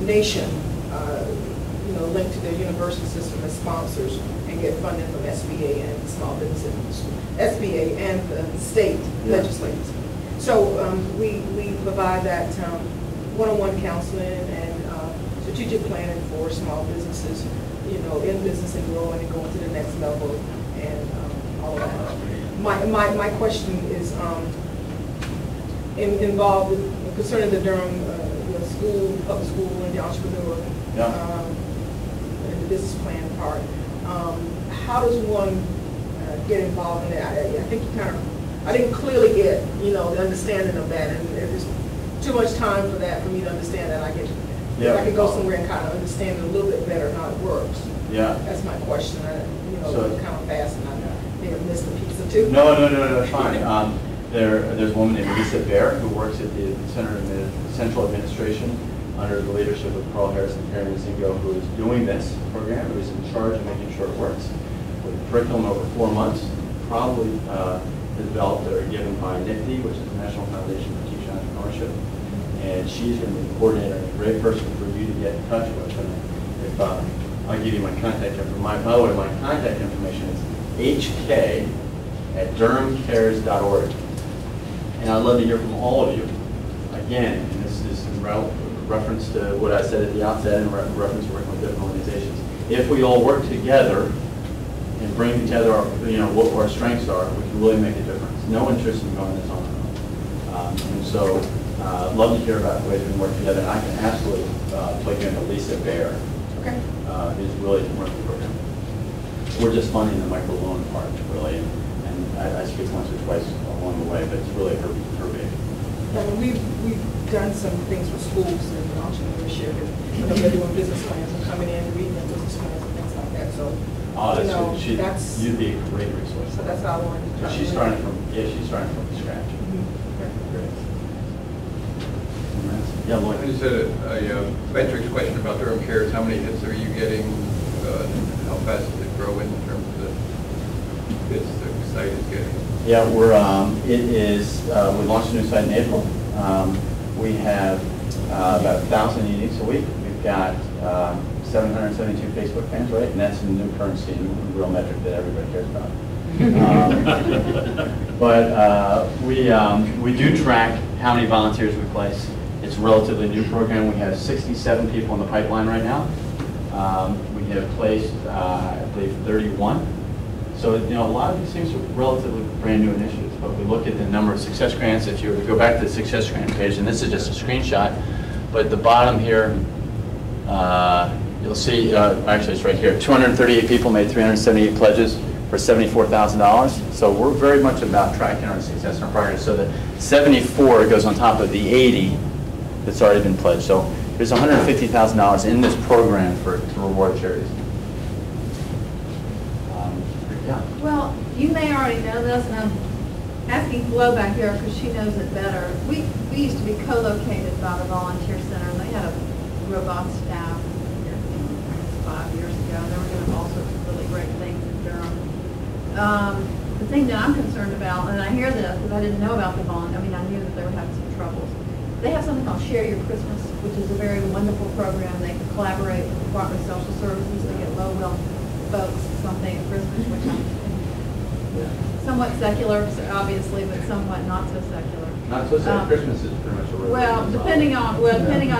nation, linked to their university system as sponsors and get funding from SBA and small business, SBA and the state legislators. So we provide that one-on-one counseling and strategic planning for small businesses, in business and growing and going to the next level and all of that. My question is involved concerning the Durham school, public school, and the entrepreneur. The business plan part. How does one get involved in that? I think I didn't clearly get, the understanding of that, and there's too much time for that for me to understand that. I could go somewhere and kind of understand it a little bit better how it works. Yeah. That's my question. So, kind of fast, and I may have missed the piece or two. No, it's fine. There's a woman named Lisa Bear who works at the Central Administration under the leadership of Carl Harris and Karen Zingo, who is doing this program, who is in charge of making sure it works. With a curriculum over 4 months, probably developed or given by NIFTY, which is the National Foundation for Teaching Entrepreneurship. And she's going to be the coordinator and a great person for you to get in touch with. And if I'll give you my contact information. By the way, my contact information is hk@DurhamCares.org. And I'd love to hear from all of you. Again, and this is in reference to what I said at the outset and reference to working with different organizations. If we all work together and bring together our, what our strengths are, we can really make a difference. No interest in going this on our own. And so, love to hear about the ways we can work together. And I can absolutely plug you into Lisa Bear. Okay. Who's really running the program. We're just funding the microloan part, really, and I speak once or twice along the way, but it's really her baby. We've done some things with schools and entrepreneurship, and they're doing business plans and coming in and reading their business plans and things like that. So, you'd be a great resource. So that's how I wanted to. She's starting from scratch. Great. Yeah, Lloyd. I just had a metrics question about DurhamCares. How many hits are you getting? How fast does it grow in terms of the hits the site is getting? Yeah, we launched a new site in April. We have about 1,000 uniques a week. We've got 772 Facebook fans, right? And that's a new currency and a real metric that everybody cares about. But we do track how many volunteers we place. It's a relatively new program. We have 67 people in the pipeline right now. We have placed, I believe, 31. So, a lot of these things are relatively brand new initiatives, but we look at the number of success grants. If you go back to the success grant page, and this is just a screenshot, but at the bottom here, you'll see, actually it's right here, 238 people made 378 pledges for $74,000. So we're very much about tracking our success and our progress. So the 74 goes on top of the 80 that's already been pledged. So there's $150,000 in this program to reward charities. Well, you may already know this, and I'm asking Flo back here because she knows it better. We used to be co-located by the Volunteer Center, and they had a robust staff here 5 years ago. They were doing all sorts of really great things in Durham. The thing that I'm concerned about, and I hear this because I didn't know about the Volunteer, I knew that they were having some troubles. They have something called Share Your Christmas, which is a very wonderful program. They can collaborate with the Department of Social Services. They get low-will folks something at Christmas, which I'm somewhat secular, obviously, but somewhat not so secular. Not so secular. Christmas is pretty much a well, depending on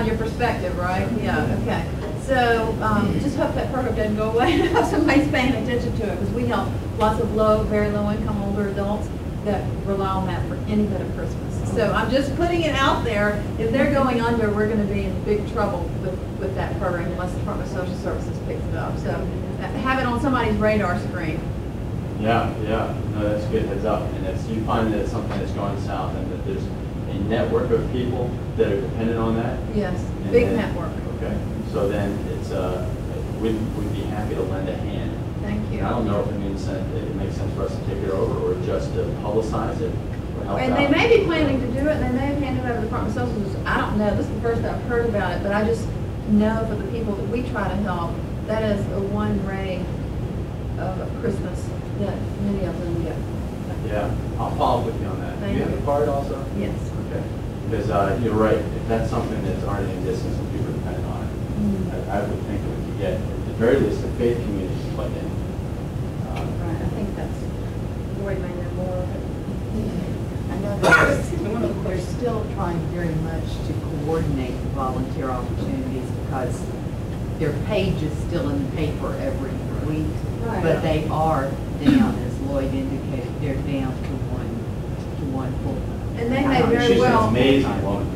your perspective, right? Yeah. Okay. So just hope that program doesn't go away and have somebody paying attention to it, because we help lots of very low-income older adults that rely on that for any bit of Christmas. So I'm just putting it out there. If they're going under, we're going to be in big trouble with that program unless the Department of Social Services picks it up. So have it on somebody's radar screen. Yeah. No, that's a good heads up. And you find that it's something that's going south and that there's a network of people that are dependent on that? Yes, big network. Okay. So then it's we'd be happy to lend a hand. Thank you. And I don't know if it means that it makes sense for us to take it over or just to publicize it. And they may be planning to do it, and they may have handed over to the Department of Social Services. I don't know. This is the first I've heard about it, but I just know for the people that we try to help, that is a one ray of Christmas that many of them get. Yeah, I'll follow up with you on that. Thank you have a card also? Yes. Okay. Because you're right. If that's something that's already in existence and people are dependent on it, I would think that we could get, at the very least, the faith community plugged in. Right, I think that's, Lori may know more. I know that we're still trying very much to coordinate volunteer opportunities because their page is still in the paper every week. Right. But they are down, as Lloyd indicated, they're down to one full. And they may very She's well. an amazing woman.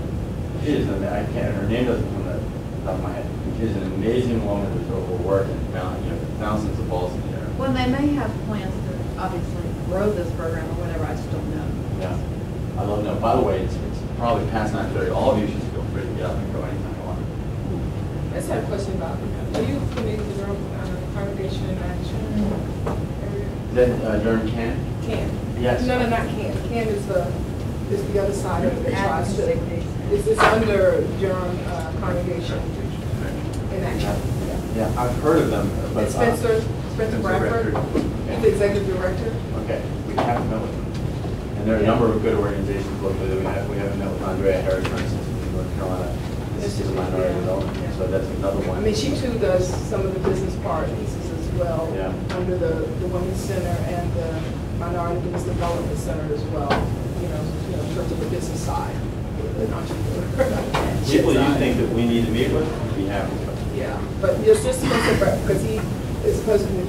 She is, I can't, her name doesn't come to the top of my head. She's an amazing woman who's overworked and found, thousands of balls in the air. Well, they may have plans to obviously grow this program or whatever, I just don't know. Yeah. I love to know. By the way, it's probably past 9:30. All of you should feel free to get up and go anytime you want. I just had a question about, are you familiar with Durham Congregation in Action area? Is that DurhamCares? Can? Yes. No, not Can. Can is the other side of the tri-state. It's under Durham Congregation in Action. Yeah, I've heard of them, but. It's Spencer Bradford, he's the executive director. Okay, we have met with them. And there are a number of good organizations locally that we haven't met with. Andrea Harris, for instance, in North Carolina. This is a minority development, so that's another one. I mean, she too does some of the business part pieces as well. Yeah. Under the Women's Center and the Minority Business Development Center as well, in terms of the business side. The entrepreneur. People you think that we need to meet with, we have to. Yeah, but it's just because he is supposed to be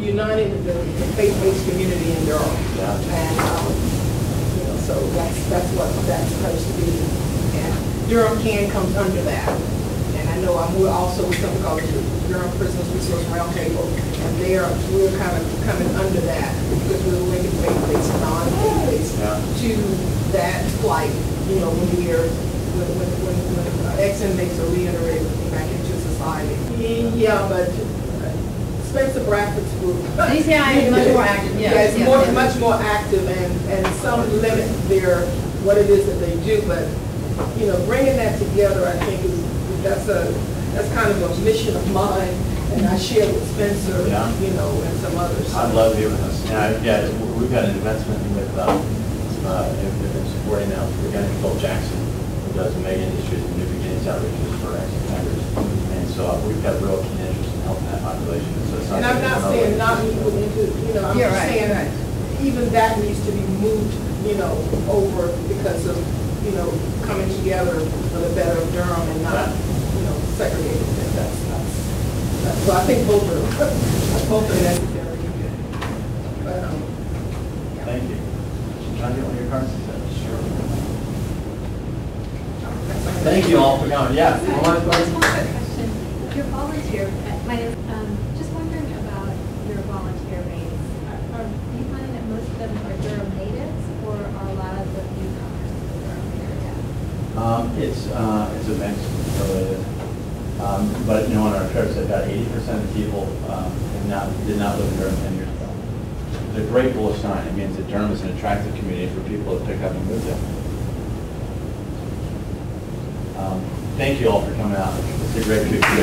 uniting the faith-based community in Durham. Yeah. And, so that's what that's supposed to be. And Durham Can comes under that. And I know we're also with something called the Durham Prisoners Resource Roundtable, and we're kind of coming under that because we're linking faith-based, non-faith-based to that flight. When ex-inmates are reintegrated back into society. Yeah, but Spencer Bradford's group. DCI is much more active, yes. It's much more active, and some limit what it is that they do, but, bringing that together, I think that's kind of a mission of mine, and I share with Spencer, and some others. I'd love to be with us. Yeah, we've got an investment with, in supporting them. We've got Nicole Jackson, who does mega industries and new beginnings outreaches for ex-offenders. And so we've got real keen interest in helping that population. So and I'm not saying not moving into, I'm just saying even that needs to be moved, over because of, coming together for the better of Durham and not, segregated. So I think both are necessary. But, Thank you. Can I get one of your cards? Sure. Thank you all for coming. Yeah. Just one quick question. Your volunteer, my name is, just wondering about your volunteer base. Are you finding that most of them are Durham natives, or are a lot of the newcomers to the Durham area? It's a mix, it really is. But on our trips, about 80% of people did not live in Durham 10 years ago. It's a great bullish sign. It means that Durham is an attractive community for people to pick up and move there. Thank you all for coming out. It's a great community.